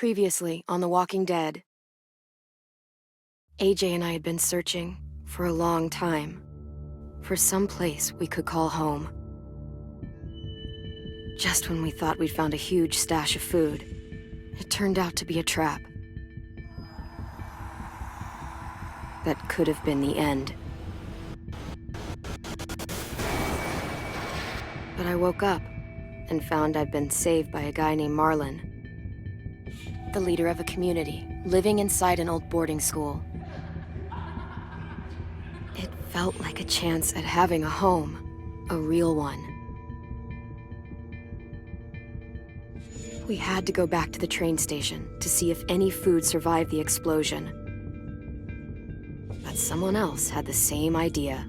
Previously on The Walking Dead, AJ and I had been searching for a long time for some place we could call home. Just when we thought we'd found a huge stash of food, it turned out to be a trap. That could have been the end. But I woke up and found I'd been saved by a guy named Marlon, the leader of a community living inside an old boarding school. It felt like a chance at having a home, a real one. We had to go back to the train station to see if any food survived the explosion. But someone else had the same idea.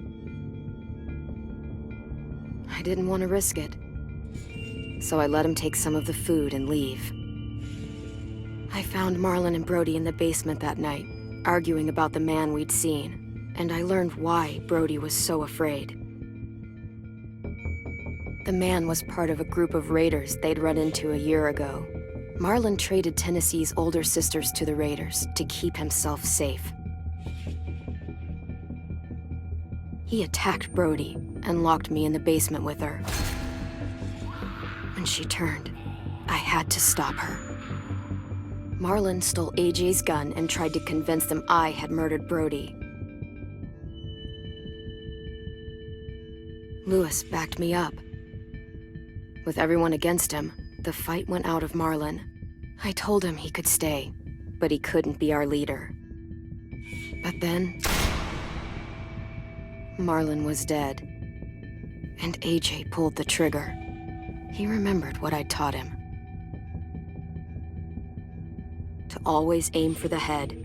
I didn't want to risk it, so I let him take some of the food and leave. I found Marlon and Brody in the basement that night, arguing about the man we'd seen, and I learned why Brody was so afraid. The man was part of a group of raiders they'd run into a year ago. Marlon traded Tennessee's older sisters to the raiders to keep himself safe. He attacked Brody and locked me in the basement with her. When she turned, I had to stop her. Marlon stole AJ's gun and tried to convince them I had murdered Brody. Lewis backed me up. With everyone against him, the fight went out of Marlon. I told him he could stay, but he couldn't be our leader. But then, Marlon was dead, and AJ pulled the trigger. He remembered what I'd taught him. To always aim for the head.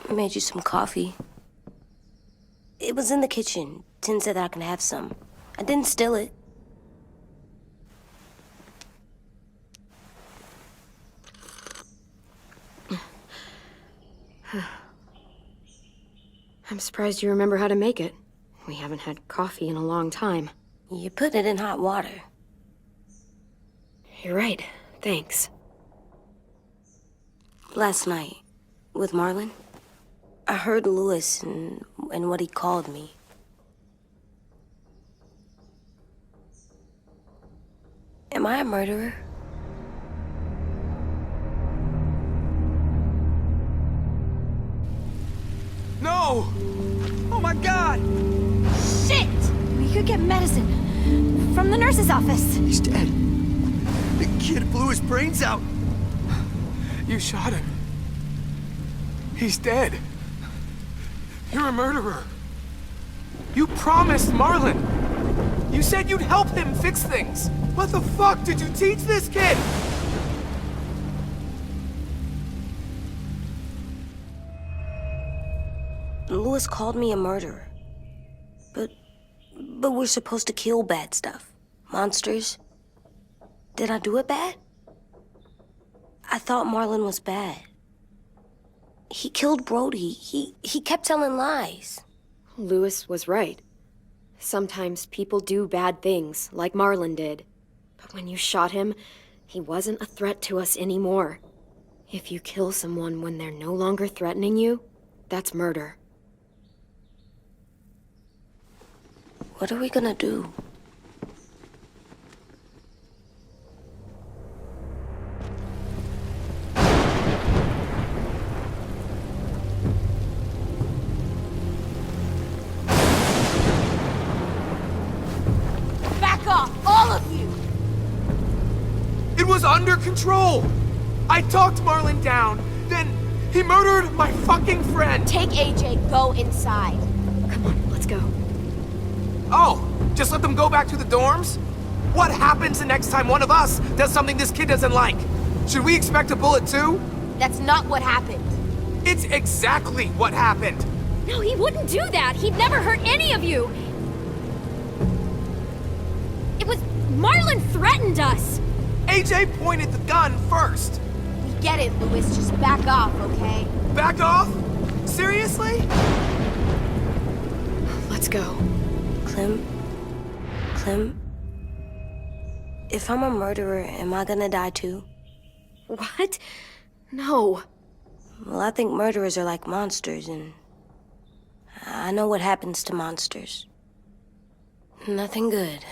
I made you some coffee. It was in the kitchen. Tin said that I can have some. I didn't steal it. I'm surprised you remember how to make it. We haven't had coffee in a long time. You put it in hot water. You're right. Thanks. Last night, with Marlon, I heard Lewis and what he called me. Am I a murderer? No! Oh my God! Shit! We could get medicine from the nurse's office. He's dead. The kid blew his brains out. You shot him. He's dead. You're a murderer. You promised Marlon. You said you'd help him fix things. What the fuck did you teach this kid? Lewis called me a murderer. But we're supposed to kill bad stuff. Monsters. Did I do it bad? I thought Marlon was bad. He killed Brody. He kept telling lies. Lewis was right. Sometimes people do bad things, like Marlon did. But when you shot him, He wasn't a threat to us anymore. If you kill someone when they're no longer threatening you, that's murder. What are we gonna do? Back off, all of you! It was under control! I talked Marlon down, then he murdered my fucking friend! Take AJ, go inside. Come on, let's go. Oh, just let them go back to the dorms? What happens the next time one of us does something this kid doesn't like? Should we expect a bullet too? That's not what happened. It's exactly what happened! No, he wouldn't do that. He'd never hurt any of you. It was... Marlon threatened us. AJ pointed the gun first! We get it, Louis. Just back off, okay? Back off? Seriously? Let's go. Clem? If I'm a murderer, am I gonna die too? What? No. Well, I think murderers are like monsters, and I know what happens to monsters. Nothing good.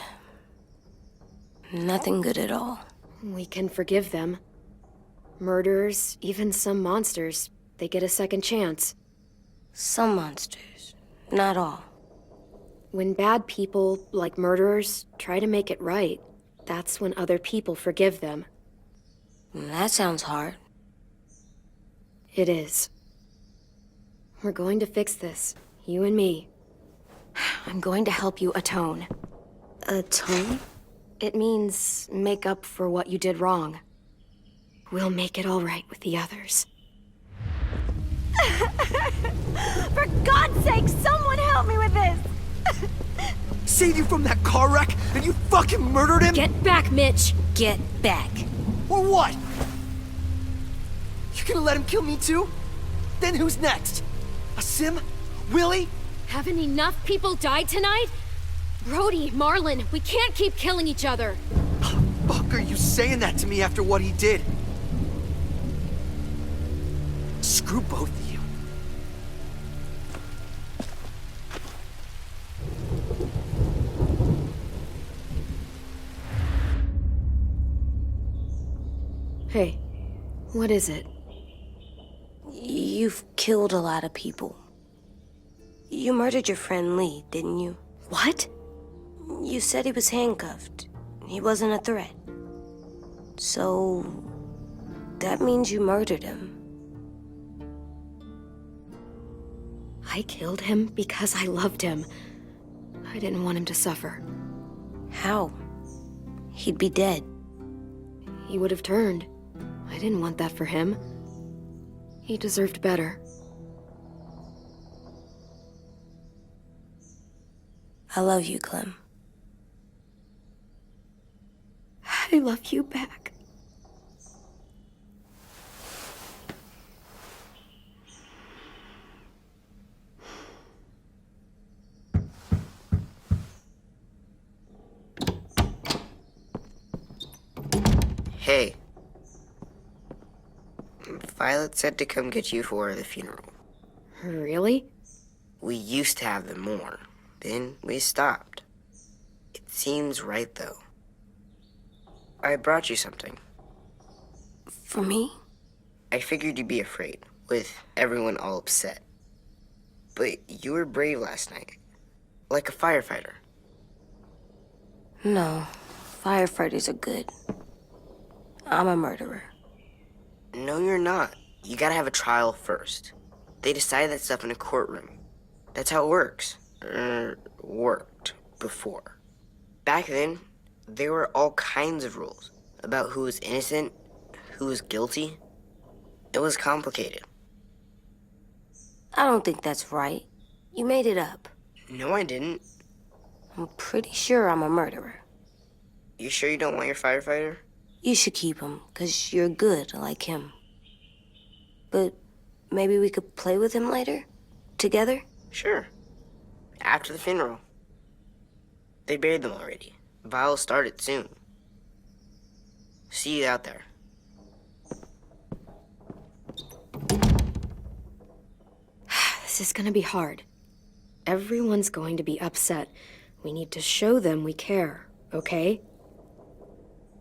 Nothing good at all. We can forgive them. Murderers, even some monsters, they get a second chance. Some monsters, not all. When bad people, like murderers, try to make it right, that's when other people forgive them. That sounds hard. It is. We're going to fix this, you and me. I'm going to help you atone. Atone? It means make up for what you did wrong. We'll make it all right with the others. For God's sake, someone help me with this! Save you from that car wreck, and you fucking murdered him? Get back, Mitch! Get back. Or what? You gonna let him kill me too? Then who's next? Sim? Willie? Haven't enough people died tonight? Brody, Marlon, we can't keep killing each other. Fuck are you saying that to me after what he did? Screw both of you. Hey, what is it? You've killed a lot of people. You murdered your friend Lee, didn't you? What? You said he was handcuffed. He wasn't a threat. So... that means you murdered him. I killed him because I loved him. I didn't want him to suffer. How? He'd be dead. He would have turned. I didn't want that for him. He deserved better. I love you, Clem. I love you back. Hey. Violet said to come get you for the funeral. Really? We used to have them more. Then we stopped. It seems right, though. I brought you something. For me? I figured you'd be afraid, with everyone all upset. But you were brave last night. Like a firefighter. No. Firefighters are good. I'm a murderer. No, you're not. You gotta have a trial first. They decide that stuff in a courtroom. That's how it works. Worked before. Back then, there were all kinds of rules about who was innocent, who was guilty. It was complicated. I don't think that's right. You made it up. No, I didn't. I'm pretty sure I'm a murderer. You sure you don't want your firefighter? You should keep him, 'cause you're good like him. But maybe we could play with him later? Together? Sure. After the funeral. They buried them already. Vile'll start it soon. See you out there. This is gonna be hard. Everyone's going to be upset. We need to show them we care, okay?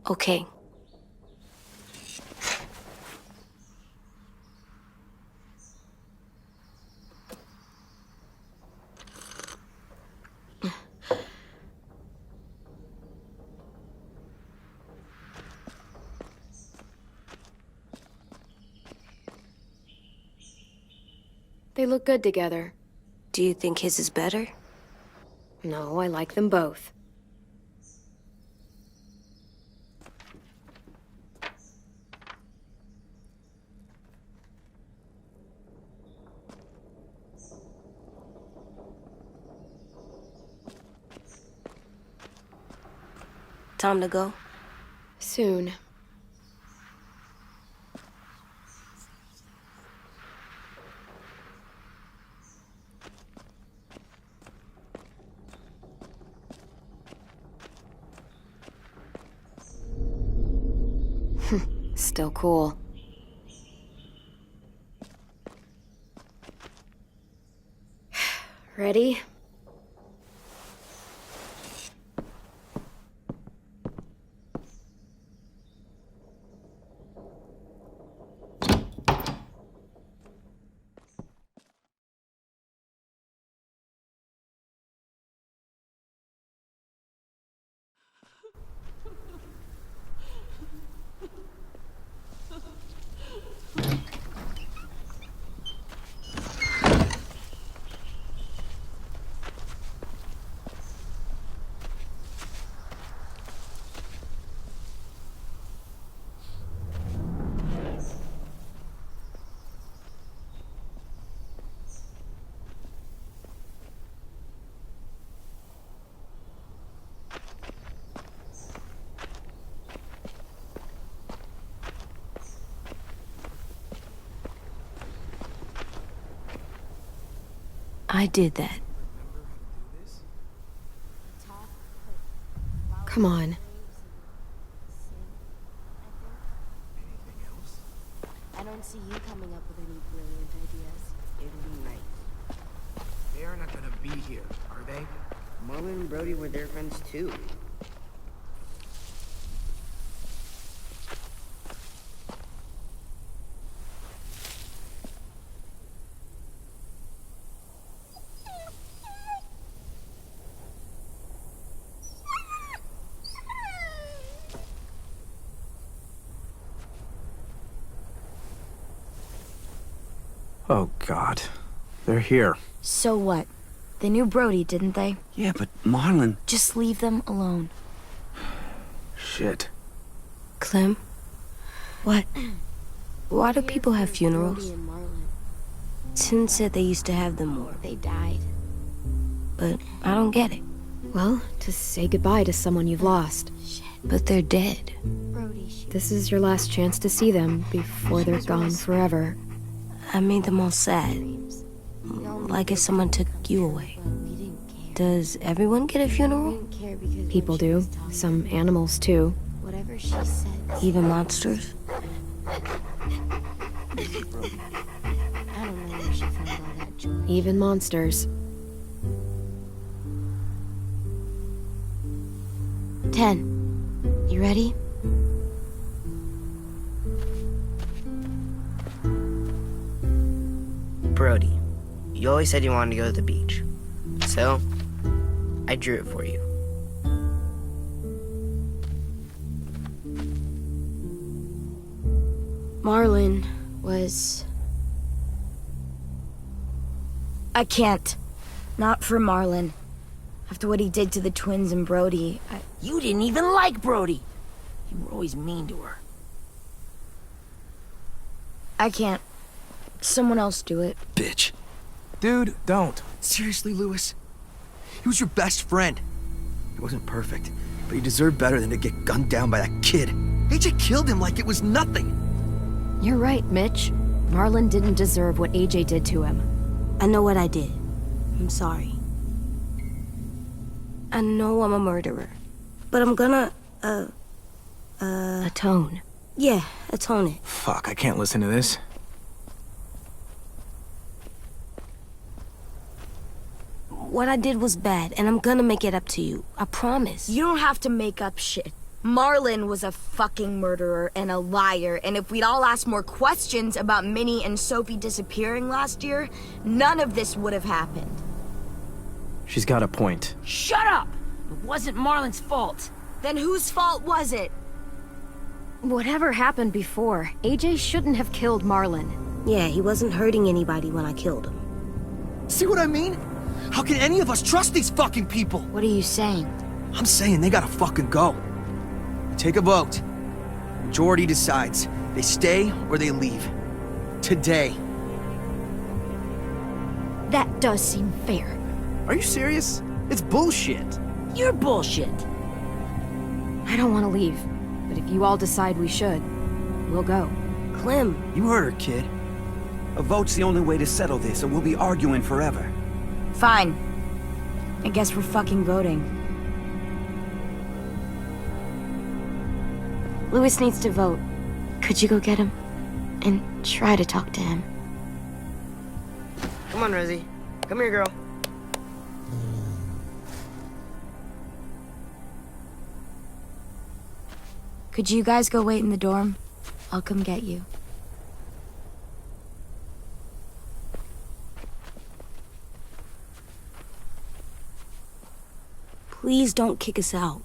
Okay. They look good together. Do you think his is better? No, I like them both. Time to go? Soon. Still cool. Ready? I did that. Come on. I don't see you coming up with any brilliant ideas. It'll be nice. They are not gonna be here, are they? Marlon and Brody were their friends too. Oh, God. They're here. So what? They knew Brody, didn't they? Yeah, but Marlon... Just leave them alone. Shit. Clem? What? Why do people have Brody funerals? and Marlon. Tin said they used to have them more, They died. but I don't get it. Well, to say goodbye to someone you've lost. But they're dead. Brody, she This is your last chance to see them before they're gone forever. I made them all sad. dreams. Like if someone took you away. But we didn't care. Does everyone get a We funeral? didn't care because when People she do. was talking, Some animals, too. whatever she said. Even monsters? I don't know where she found all that joy. Even monsters. 10. You ready? Brody, you always said you wanted to go to the beach. So, I drew it for you. Marlon was... I can't. Not for Marlon. After what he did to the twins and Brody, You didn't even like Brody. You were always mean to her. I can't. Someone else do it. Bitch. Dude, don't. Seriously, Lewis? He was your best friend. He wasn't perfect, but he deserved better than to get gunned down by that kid. AJ killed him like it was nothing. You're right, Mitch. Marlon didn't deserve what AJ did to him. I know what I did. I'm sorry. I know I'm a murderer. But I'm gonna, Atone. Yeah, atone it. Fuck, I can't listen to this. What I did was bad, and I'm gonna make it up to you. I promise. You don't have to make up shit. Marlon was a fucking murderer and a liar, and if we'd all asked more questions about Minnie and Sophie disappearing last year, none of this would have happened. She's got a point. Shut up! It wasn't Marlon's fault. Then whose fault was it? Whatever happened before, AJ shouldn't have killed Marlon. Yeah, he wasn't hurting anybody when I killed him. See what I mean? How can any of us trust these fucking people? What are you saying? I'm saying they gotta fucking go. We take a vote. Majority decides. They stay or they leave. Today. That does seem fair. Are you serious? It's bullshit. You're bullshit. I don't want to leave, but if you all decide we should, we'll go. Clem, You heard her, kid. A vote's the only way to settle this, or we'll be arguing forever. Fine. I guess we're fucking voting. Louis needs to vote. Could you go get him? And try to talk to him. Come on, Rosie. Come here, girl. Could you guys go wait in the dorm? I'll come get you. Please don't kick us out.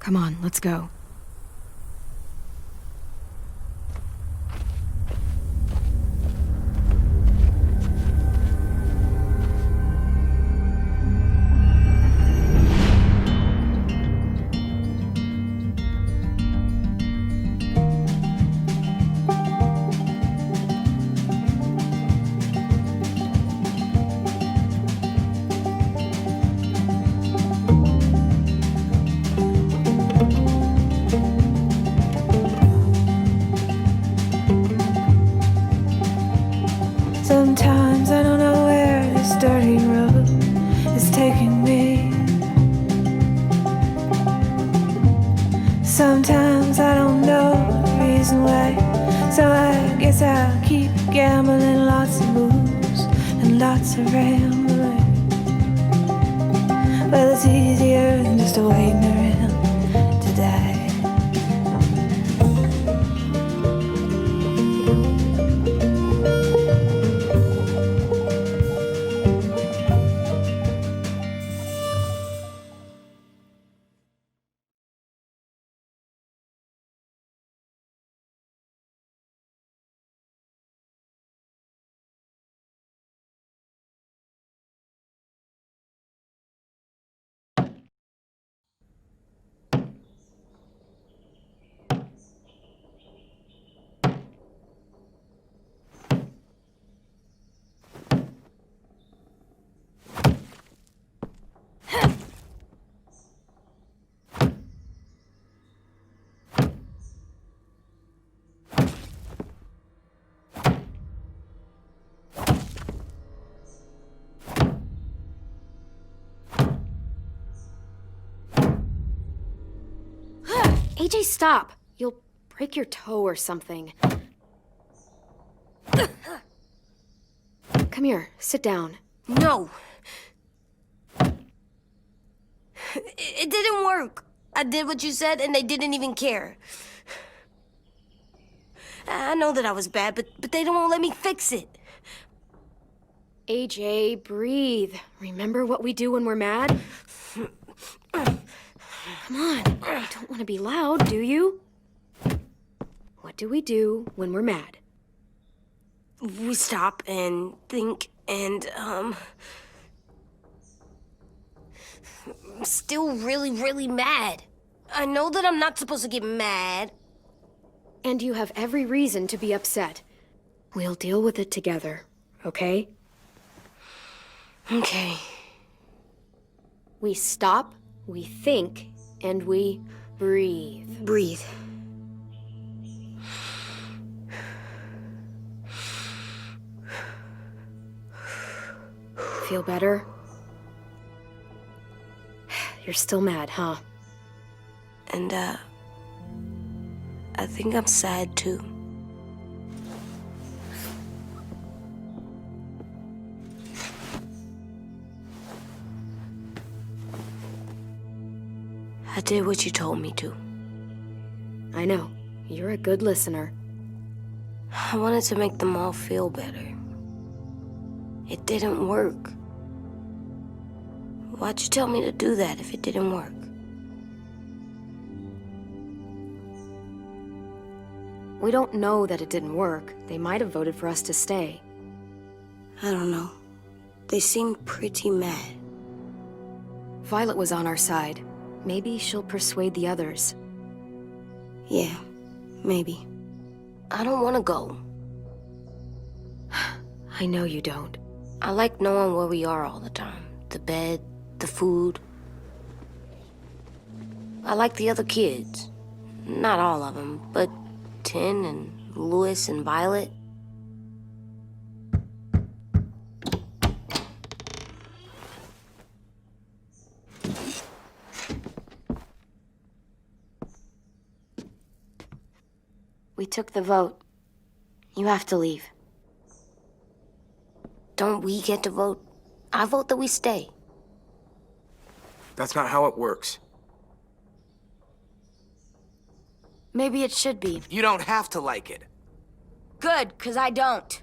Come on, let's go. Sometimes I don't know where this dirty road is taking me. Sometimes I don't know the reason why, so I guess I'll keep gambling. Lots of moves and lots of rambling. Well, it's easier than just waiting around to die. AJ, stop! You'll break your toe or something. Come here, sit down. No. It didn't work. I did what you said, and they didn't even care. I know that I was bad, but they don't let me fix it. AJ, breathe. Remember what we do when we're mad? Come on, you don't want to be loud, do you? What do we do when we're mad? We stop and think and, I'm still really, really mad. I know that I'm not supposed to get mad. And you have every reason to be upset. We'll deal with it together, okay? Okay. We stop, we think, and we breathe. Breathe. Feel better? You're still mad, huh? And, I think I'm sad too. I did what you told me to. I know. You're a good listener. I wanted to make them all feel better. It didn't work. Why'd you tell me to do that if it didn't work? We don't know that it didn't work. They might have voted for us to stay. I don't know. They seemed pretty mad. Violet was on our side. Maybe she'll persuade the others. Yeah, maybe. I don't want to go. I know you don't. I like knowing where we are all the time. The bed, the food. I like the other kids. Not all of them, but Tin and Louis and Violet. We took the vote. You have to leave. Don't we get to vote? I vote that we stay. That's not how it works. Maybe it should be. You don't have to like it. Good, 'cause I don't.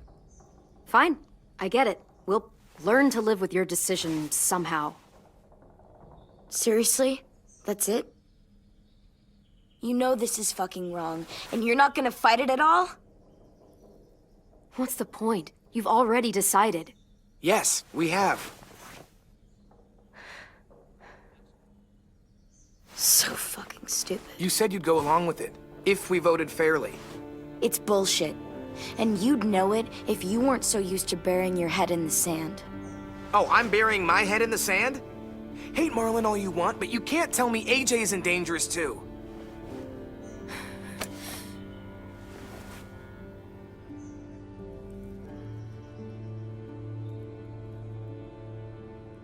Fine. I get it. We'll learn to live with your decision somehow. Seriously? That's it? You know this is fucking wrong, and you're not gonna fight it at all? What's the point? You've already decided. Yes, we have. So fucking stupid. You said you'd go along with it, if we voted fairly. It's bullshit. And you'd know it if you weren't so used to burying your head in the sand. Oh, I'm burying my head in the sand? Hate Marlin all you want, but you can't tell me AJ's in dangerous too.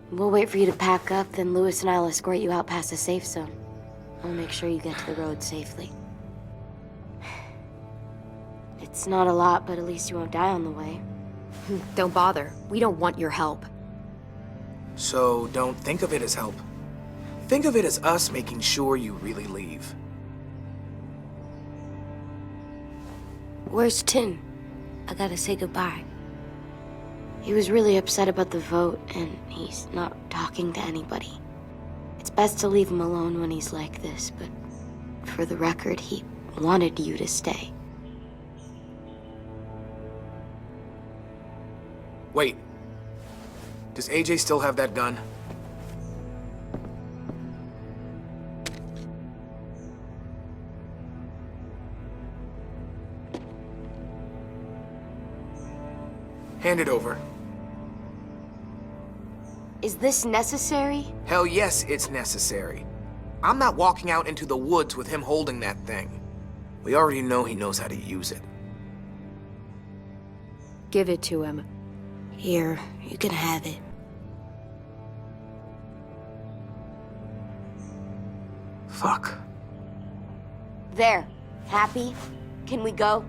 We'll wait for you to pack up, then Louis and I'll escort you out past the safe zone. I'll make sure you get to the road safely. It's not a lot, but at least you won't die on the way. Don't bother. We don't want your help. So don't think of it as help. Think of it as us making sure you really leave. Where's Tin? I gotta say goodbye. He was really upset about the vote, and he's not talking to anybody. It's best to leave him alone when he's like this, but for the record, he wanted you to stay. Wait. Does AJ still have that gun? Hand it over. Is this necessary? Hell yes, it's necessary. I'm not walking out into the woods with him holding that thing. We already know he knows how to use it. Give it to him. Here, you can have it. Fuck. There. Happy? Can we go?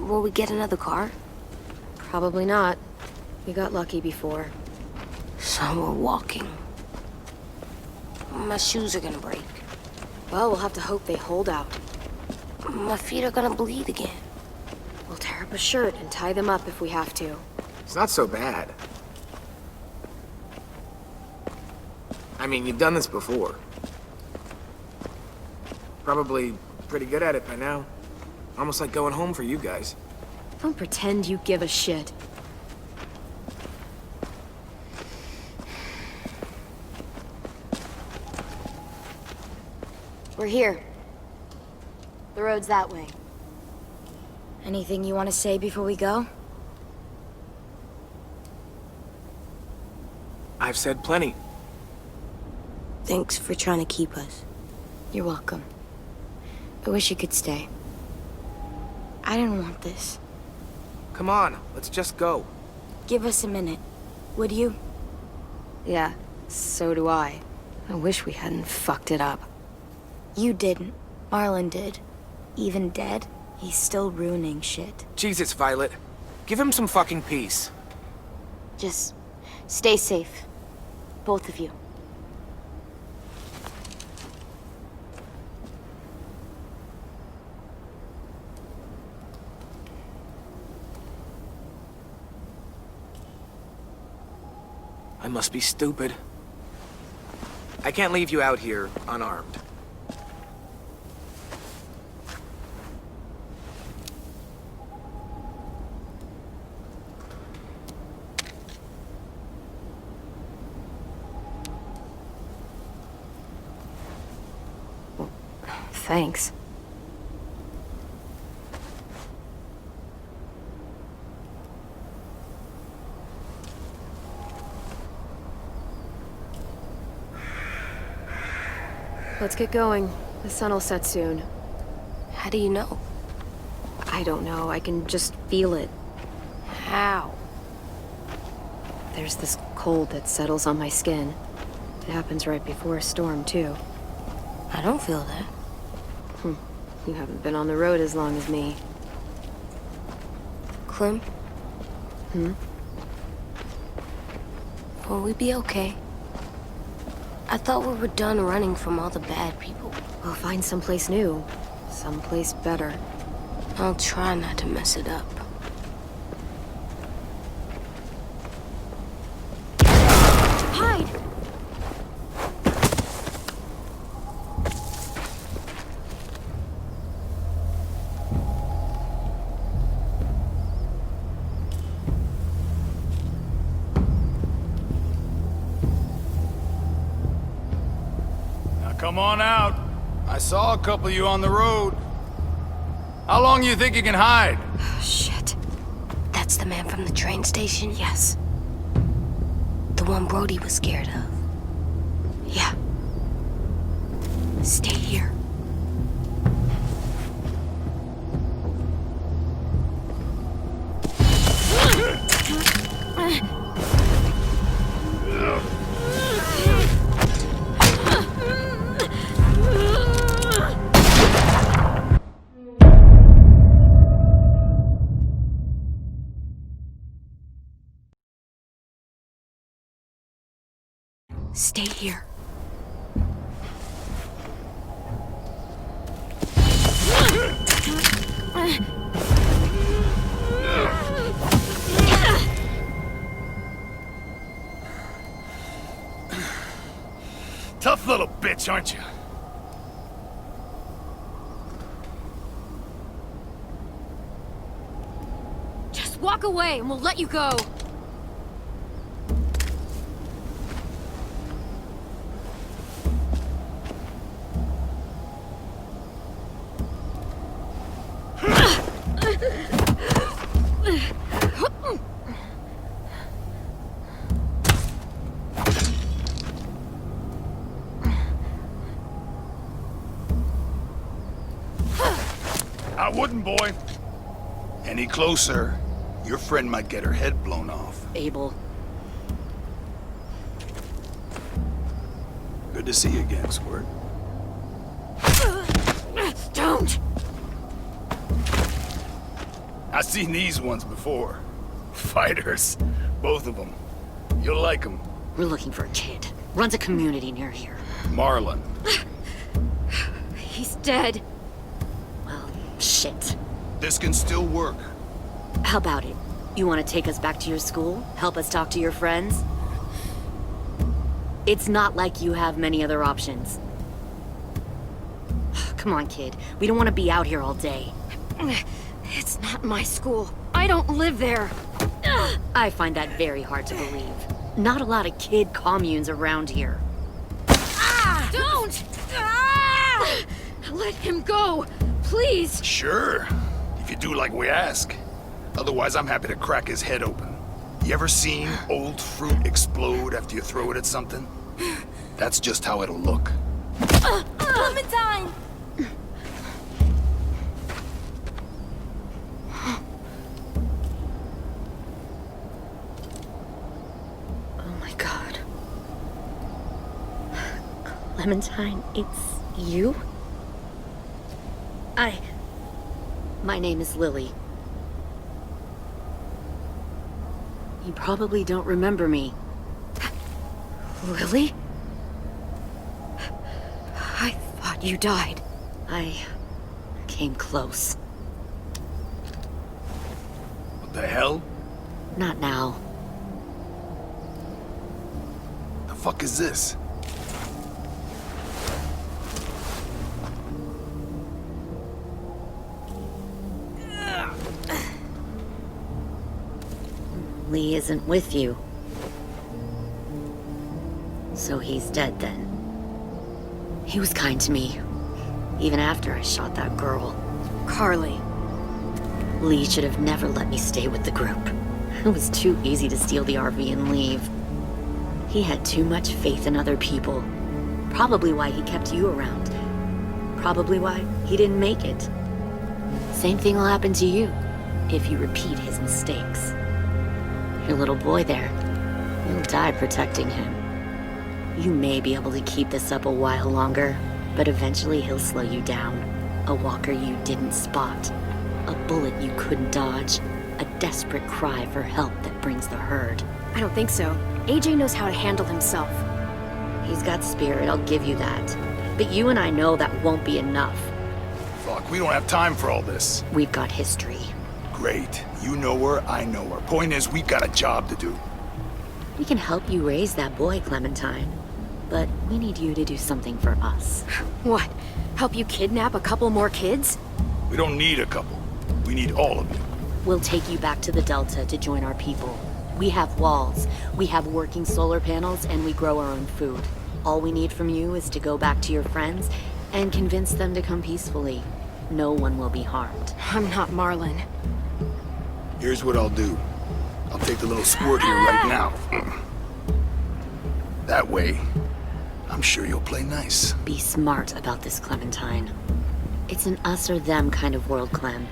Will we get another car? Probably not. We got lucky before. So we're walking. My shoes are gonna break. Well, we'll have to hope they hold out. My feet are gonna bleed again. We'll tear up a shirt and tie them up if we have to. It's not so bad. I mean, you've done this before. Probably pretty good at it by now. Almost like going home for you guys. Don't pretend you give a shit. We're here. The road's that way. Anything you want to say before we go? I've said plenty. Thanks for trying to keep us. You're welcome. I wish you could stay. I didn't want this. Come on, let's just go. Give us a minute, would you? Yeah, so do I. I wish we hadn't fucked it up. You didn't. Marlon did. Even dead, he's still ruining shit. Jesus, Violet. Give him some fucking peace. Just stay safe. Both of you. I must be stupid. I can't leave you out here unarmed. Thanks. Let's get going. The sun will set soon. How do you know? I don't know. I can just feel it. How? There's this cold that settles on my skin. It happens right before a storm, too. I don't feel that. You haven't been on the road as long as me. Clem? Will we be okay? I thought we were done running from all the bad people. We'll find someplace new. Someplace better. I'll try not to mess it up. Hide! Come on out. I saw a couple of you on the road. How long you think you can hide? Shit. That's the man from the train station? Yes. The one Brody was scared of. Yeah. Stay here. Stay here. Tough little bitch, aren't you? Just walk away and we'll let you go. I wouldn't, boy. Any closer, your friend might get her head blown off. Abel. Good to see you again, Squirt. Don't! I've seen these ones before. Fighters. Both of them. You'll like them. We're looking for a kid. Runs a community near here. Marlon. He's dead. Well, shit. This can still work. How about it? You want to take us back to your school? Help us talk to your friends? It's not like you have many other options. Come on, kid. We don't want to be out here all day. It's not my school. I don't live there. I find that very hard to believe. Not a lot of kid communes around here. Don't! Let him go, please. Sure. If you do like we ask. Otherwise, I'm happy to crack his head open. You ever seen old fruit explode after you throw it at something? That's just how it'll look. Clementine! Oh my god. Clementine, it's you? My name is Lily. You probably don't remember me. Lily? I thought you died. I came close. What the hell? Not now. The fuck is this? Lee isn't with you. So he's dead then. He was kind to me, even after I shot that girl. Carly. Lee should have never let me stay with the group. It was too easy to steal the RV and leave. He had too much faith in other people. Probably why he kept you around. Probably why he didn't make it. Same thing will happen to you if you repeat his mistakes. Your little boy there, you'll die protecting him. You may be able to keep this up a while longer, but eventually he'll slow you down. A walker you didn't spot. A bullet you couldn't dodge. A desperate cry for help that brings the herd. I don't think so. AJ knows how to handle himself. He's got spirit, I'll give you that. But you and I know that won't be enough. Fuck, we don't have time for all this. We've got history. Great. You know her, I know her. Point is, we've got a job to do. We can help you raise that boy, Clementine. But we need you to do something for us. What? Help you kidnap a couple more kids? We don't need a couple. We need all of you. We'll take you back to the Delta to join our people. We have walls, we have working solar panels, and we grow our own food. All we need from you is to go back to your friends and convince them to come peacefully. No one will be harmed. I'm not Marlon. Here's what I'll do. I'll take the little squirt here right now. That way, I'm sure you'll play nice. Be smart about this, Clementine. It's an us or them kind of world, Clem.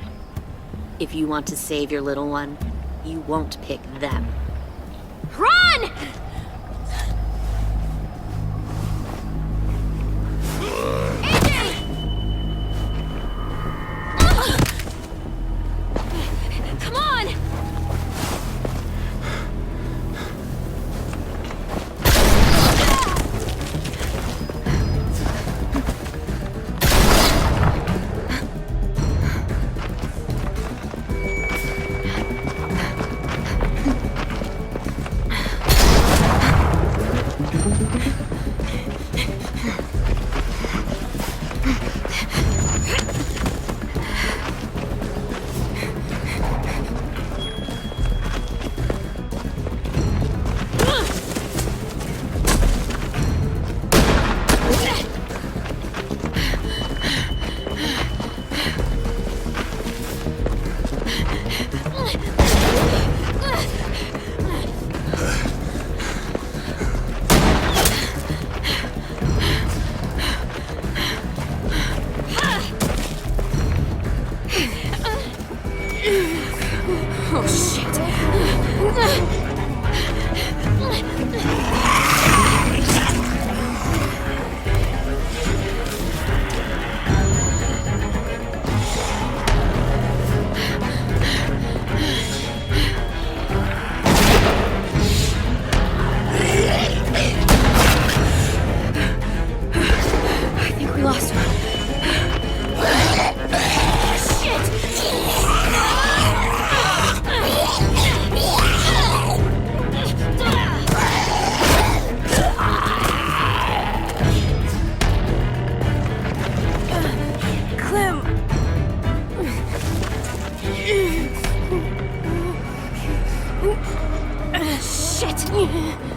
If you want to save your little one, you won't pick them. Run! Come on! Oh, shit. There.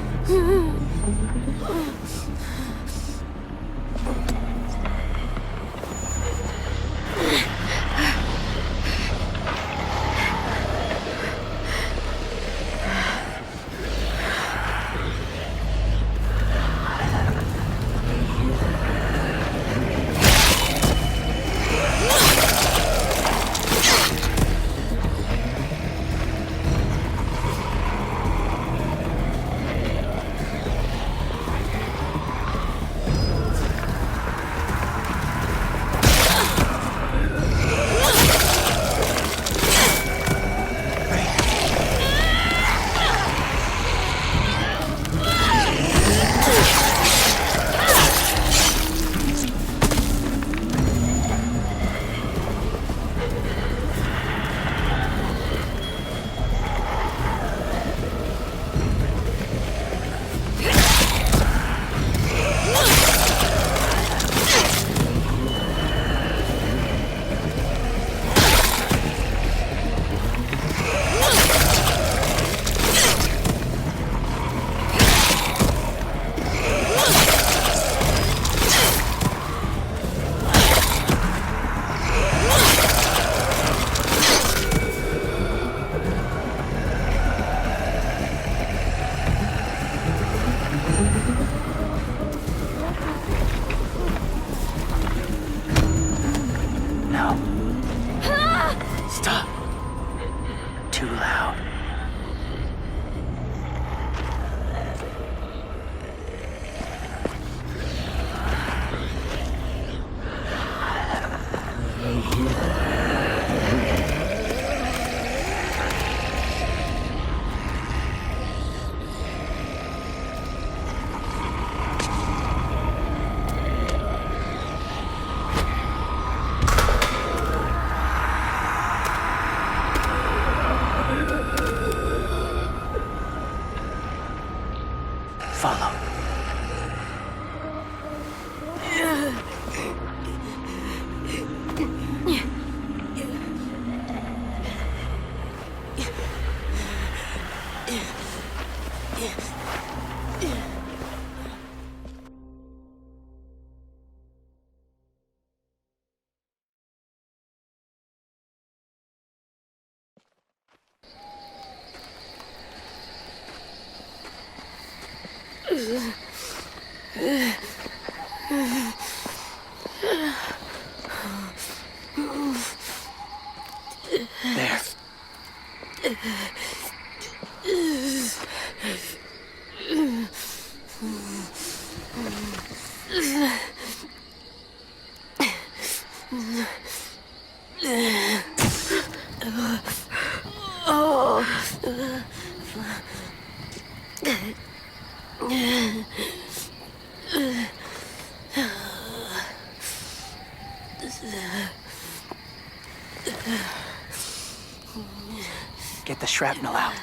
Get the shrapnel out.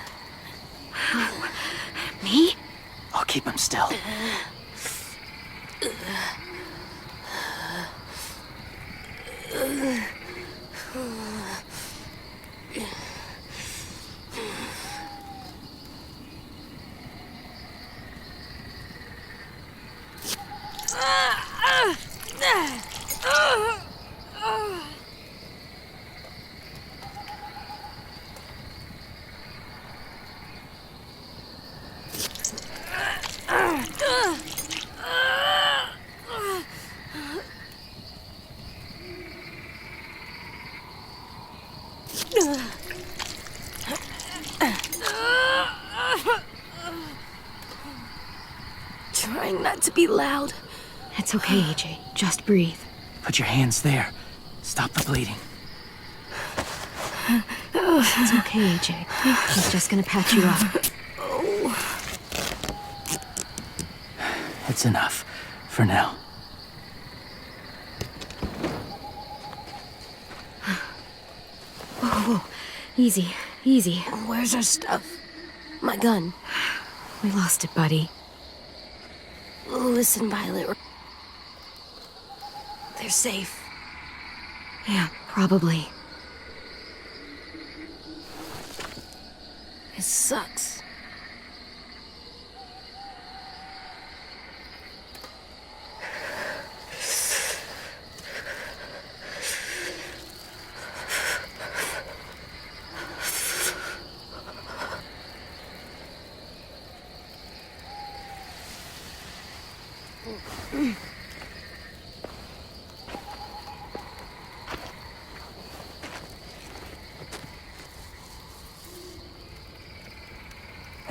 Me? I'll keep him still. Trying not to be loud. It's okay, AJ. Just breathe. Put your hands there. Stop the bleeding. It's okay, AJ. He's just gonna patch you up. It's enough. For now. Whoa, whoa. Easy, easy. Where's our stuff? My gun. We lost it, buddy. Listen, Violet. They're safe. Yeah, probably. It sucks.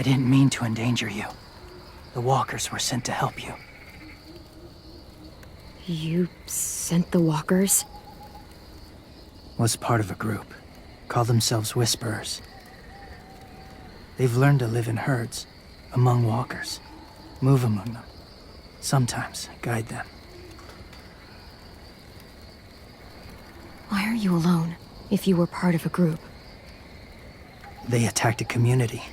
I didn't mean to endanger you. The walkers were sent to help you. You sent the walkers? Was part of a group. Call themselves Whisperers. They've learned to live in herds, among walkers. Move among them. Sometimes guide them. Why are you alone, if you were part of a group? They attacked a community.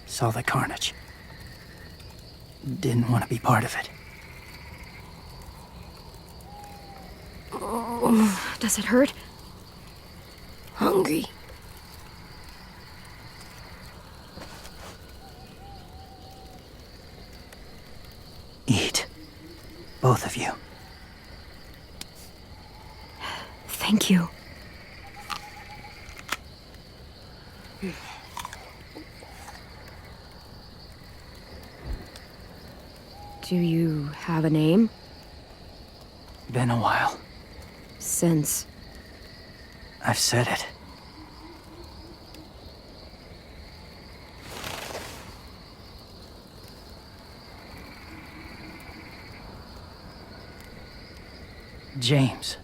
Saw the carnage. Didn't want to be part of it. Oh, does it hurt? Hungry. Eat. Both of you. Thank you. Do you have a name? Been a while. Since... I've said it. James.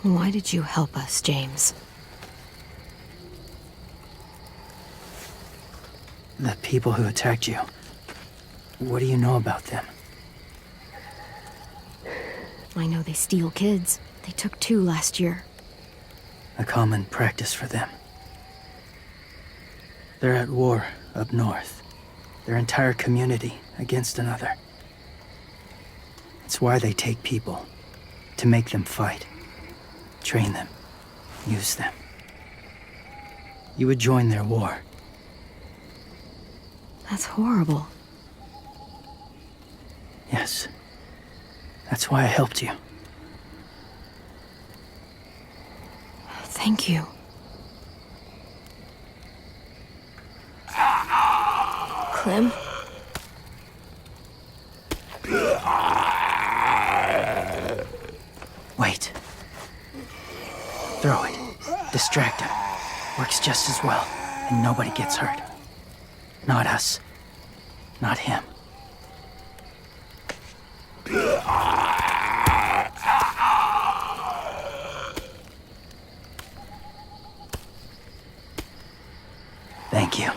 Why did you help us, James? The people who attacked you. What do you know about them? I know they steal kids. They took 2 last year. A common practice for them. They're at war up north. Their entire community against another. It's why they take people. To make them fight. Train them. Use them. You would join their war. That's horrible. Yes. That's why I helped you. Thank you. Clem? Wait. Throw it. Distract him. Works just as well, and nobody gets hurt. Not us. Not him. Thank you.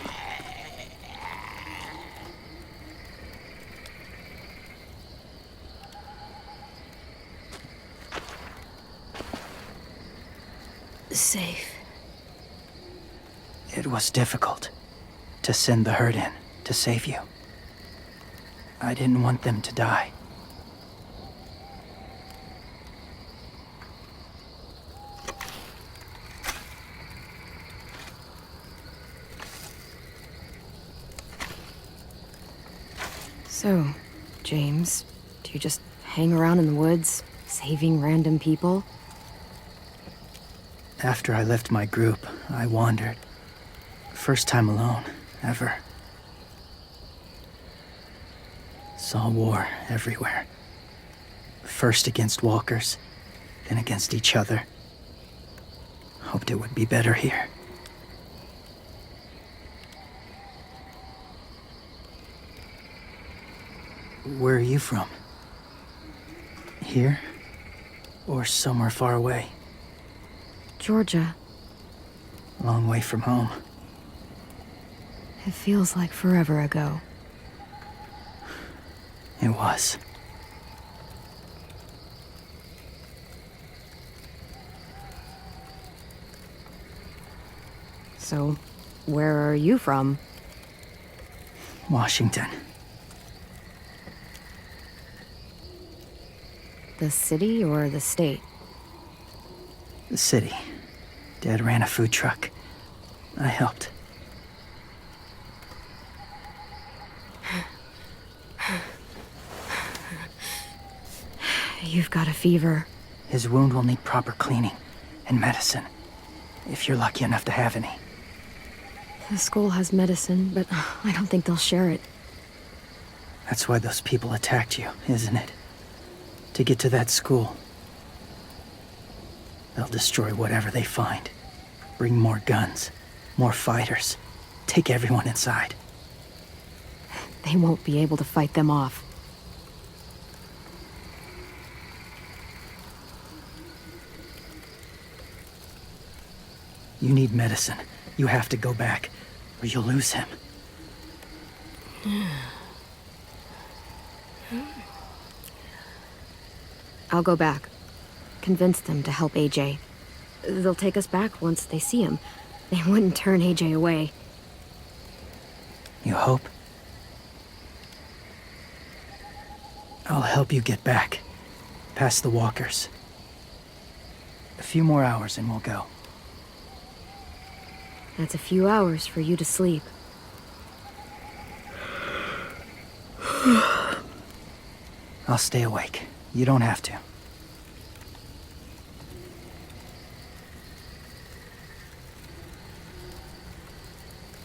Safe. It was difficult to send the herd in to save you. I didn't want them to die. So, James, do you just hang around in the woods, saving random people? After I left my group, I wandered. First time alone, ever. Saw war everywhere. First against walkers, then against each other. Hoped it would be better here. Where are you from? Here? Or somewhere far away? Georgia. Long way from home. It feels like forever ago. It was. So, where are you from? Washington. The city or the state? The city. Dad ran a food truck. I helped. You've got a fever. His wound will need proper cleaning and medicine, if you're lucky enough to have any. The school has medicine, but I don't think they'll share it. That's why those people attacked you, isn't it? To get to that school. They'll destroy whatever they find. Bring more guns, More fighters. Take everyone inside. They won't be able to fight them off. You need medicine. You have to go back, or you'll lose him. I'll go back. Convince them to help AJ. They'll take us back once they see him. They wouldn't turn AJ away. You hope? I'll help you get back. Past the walkers. A few more hours and we'll go. That's a few hours for you to sleep. I'll stay awake. You don't have to.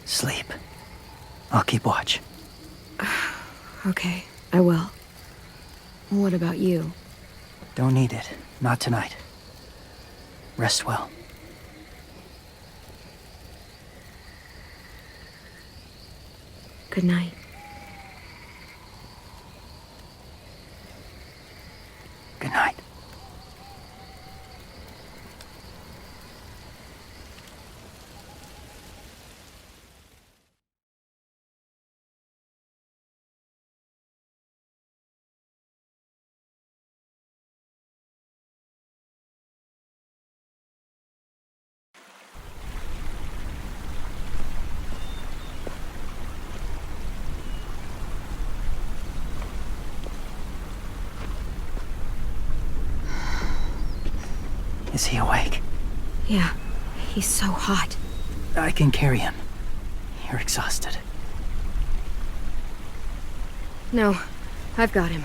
Sleep. I'll keep watch. Okay, I will. What about you? Don't need it. Not tonight. Rest well. Good night. Good night. Is he awake? Yeah, he's so hot. I can carry him. You're exhausted. No, I've got him.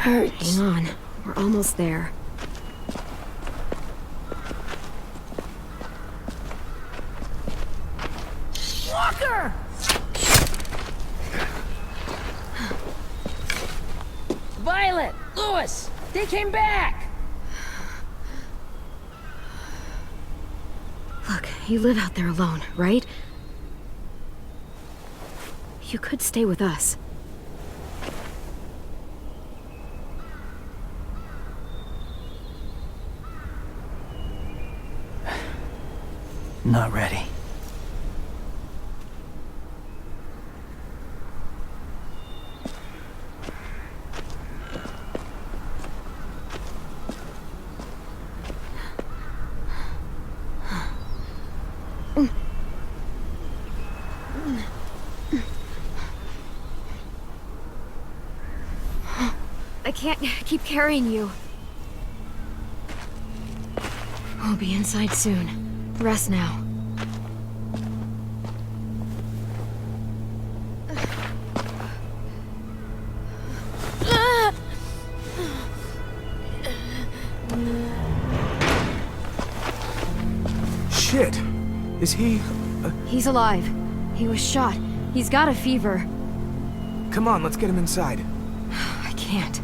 Hurts. Hang on, we're almost there. Walker! Violet! Lewis! They came back! Look, you live out there alone, right? You could stay with us. Not ready. I can't keep carrying you. We'll be inside soon. Rest now. Shit! Is he... He's alive. He was shot. He's got a fever. Come on, let's get him inside. I can't.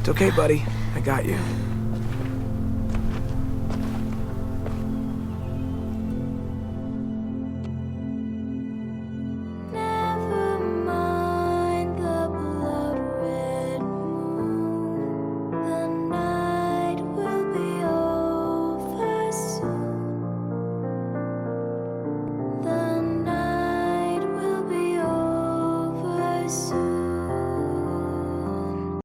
It's okay, buddy. I got you.